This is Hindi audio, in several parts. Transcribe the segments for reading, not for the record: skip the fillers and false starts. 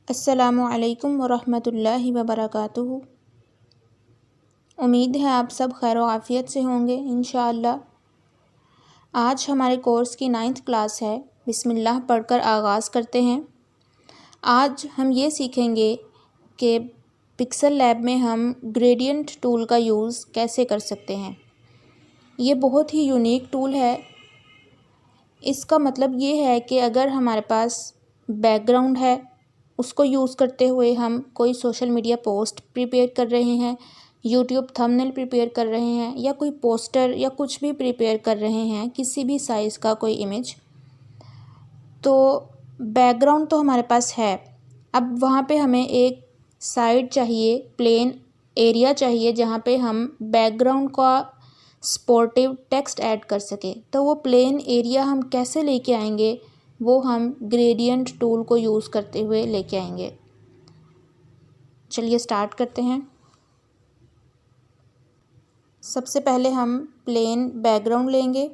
अस्सलामु अलैकुम वरहमतुल्लाहि वबरकातुहू। उम्मीद है आप सब खैर आफ़ियत से होंगे इंशाअल्लाह। आज हमारे कोर्स की 9th क्लास है। बिस्मिल्लाह पढ़कर आगाज़ करते हैं। आज हम ये सीखेंगे कि पिक्सल लैब में हम ग्रेडियंट टूल का यूज़ कैसे कर सकते हैं। ये बहुत ही यूनिक टूल है। इसका मतलब ये है कि अगर हमारे पास बैकग्राउंड है, उसको यूज़ करते हुए हम कोई सोशल मीडिया पोस्ट प्रिपेयर कर रहे हैं, यूट्यूब थंबनेल प्रिपेयर कर रहे हैं, या कोई पोस्टर या कुछ भी प्रिपेयर कर रहे हैं, किसी भी साइज़ का कोई इमेज, तो बैकग्राउंड तो हमारे पास है। अब वहाँ पे हमें एक साइड चाहिए, प्लेन एरिया चाहिए जहाँ पे हम बैकग्राउंड का सपोर्टिव टेक्स्ट ऐड कर सकें। तो वो प्लेन एरिया हम कैसे लेके आएंगे, वो हम ग्रेडियंट टूल को यूज़ करते हुए लेके आएंगे। चलिए स्टार्ट करते हैं। सबसे पहले हम प्लेन बैकग्राउंड लेंगे।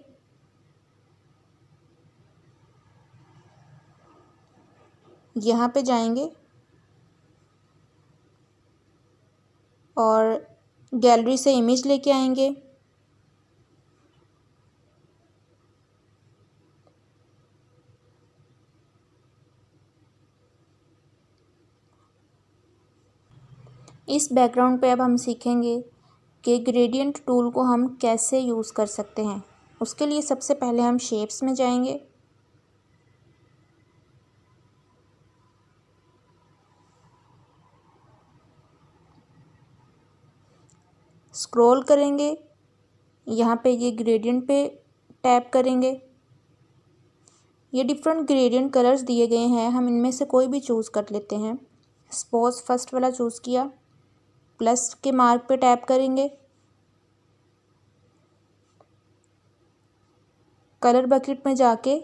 यहाँ पे जाएंगे और गैलरी से इमेज लेके आएंगे। इस बैकग्राउंड पे अब हम सीखेंगे कि ग्रेडियंट टूल को हम कैसे यूज़ कर सकते हैं। उसके लिए सबसे पहले हम शेप्स में जाएंगे। स्क्रॉल करेंगे, यहाँ पे ये ग्रेडियंट पे टैप करेंगे। ये डिफरेंट ग्रेडियंट कलर्स दिए गए हैं, हम इनमें से कोई भी चूज़ कर लेते हैं। सपोज फर्स्ट वाला चूज़ किया, प्लस के मार्क पे टैप करेंगे। कलर बकेट में जाके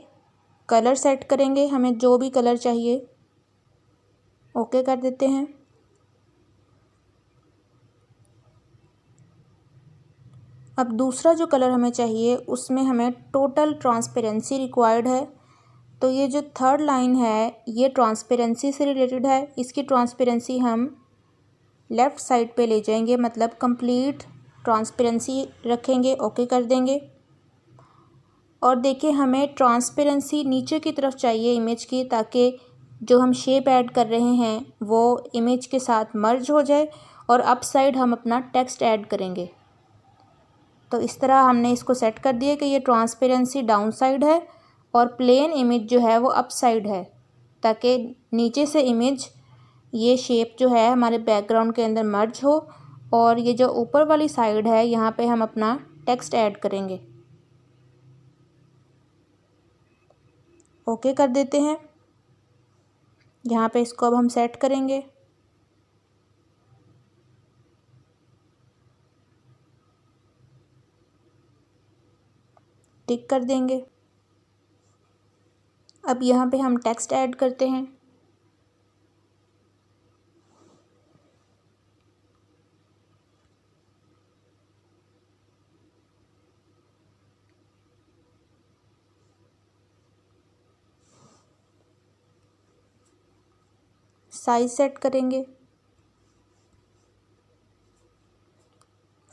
कलर सेट करेंगे, हमें जो भी कलर चाहिए ओके कर देते हैं। अब दूसरा जो कलर हमें चाहिए उसमें हमें टोटल ट्रांसपेरेंसी रिक्वायर्ड है। तो ये जो थर्ड लाइन है ये ट्रांसपेरेंसी से रिलेटेड है। इसकी ट्रांसपेरेंसी हम लेफ़्ट साइड पे ले जाएंगे, मतलब कंप्लीट ट्रांसपेरेंसी रखेंगे, ओके कर देंगे। और देखिए हमें ट्रांसपेरेंसी नीचे की तरफ चाहिए इमेज की, ताकि जो हम शेप ऐड कर रहे हैं वो इमेज के साथ मर्ज हो जाए और अप साइड हम अपना टेक्स्ट ऐड करेंगे। तो इस तरह हमने इसको सेट कर दिया कि ये ट्रांसपेरेंसी डाउन साइड है और प्लेन इमेज जो है वो अप साइड है, ताकि नीचे से इमेज ये शेप जो है हमारे बैकग्राउंड के अंदर मर्ज हो और ये जो ऊपर वाली साइड है यहाँ पे हम अपना टेक्स्ट ऐड करेंगे। ओके कर देते हैं। यहाँ पे इसको अब हम सेट करेंगे। टिक कर देंगे। अब यहाँ पे हम टेक्स्ट ऐड करते हैं। साइज सेट करेंगे।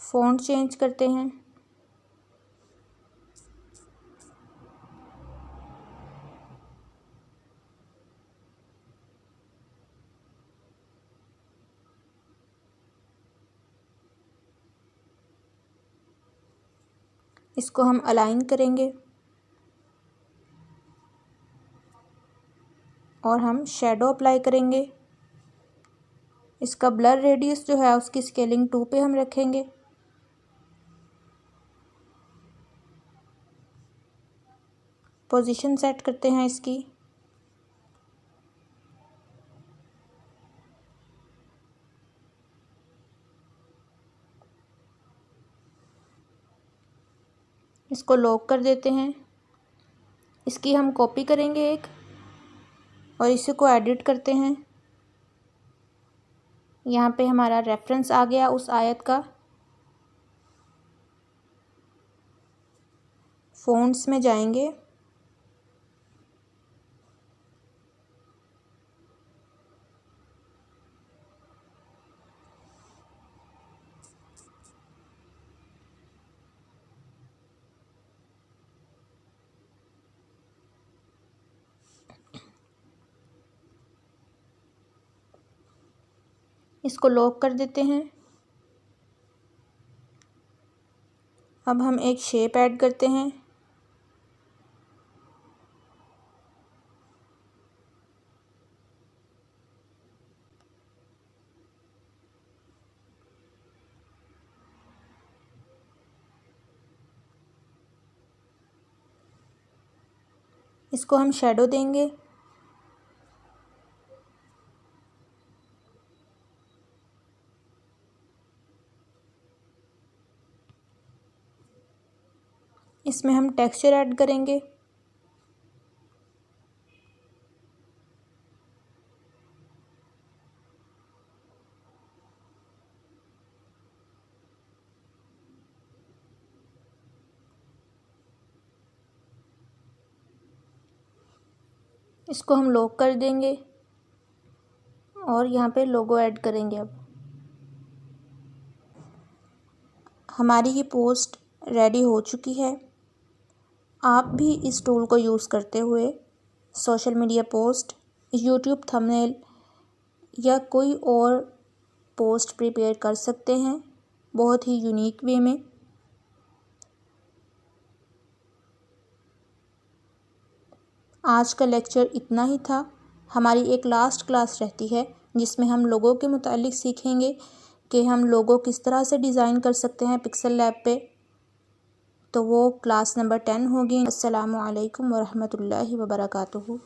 फ़ॉन्ट चेंज करते हैं। इसको हम अलाइन करेंगे और हम शेडो अप्लाई करेंगे। इसका ब्लर रेडियस जो है उसकी स्केलिंग 2 पे हम रखेंगे। पोजीशन सेट करते हैं इसकी। इसको लॉक कर देते हैं। इसकी हम कॉपी करेंगे एक और इसी को एडिट करते हैं। यहाँ पे हमारा रेफरेंस आ गया उस आयत का। फ़ॉन्ट्स में जाएंगे, इसको लॉक कर देते हैं। अब हम एक शेप ऐड करते हैं। इसको हम शैडो देंगे। इसमें हम टेक्सचर ऐड करेंगे। इसको हम लॉक कर देंगे और यहाँ पे लोगो ऐड करेंगे। अब हमारी ये पोस्ट रेडी हो चुकी है। आप भी इस टूल को यूज़ करते हुए social media post, YouTube thumbnail या कोई और पोस्ट प्रिपेयर कर सकते हैं बहुत ही यूनिक वे में। आज का लेक्चर इतना ही था। हमारी एक लास्ट क्लास रहती है जिसमें हम लोगों के मुतालिक सीखेंगे कि हम लोगो किस तरह से डिज़ाइन कर सकते हैं पिक्सल लैब पे। तो वो क्लास नंबर 10 होगी। अस्सलामु अलैकुम वरहमतुल्लाहि वबरकातुहू।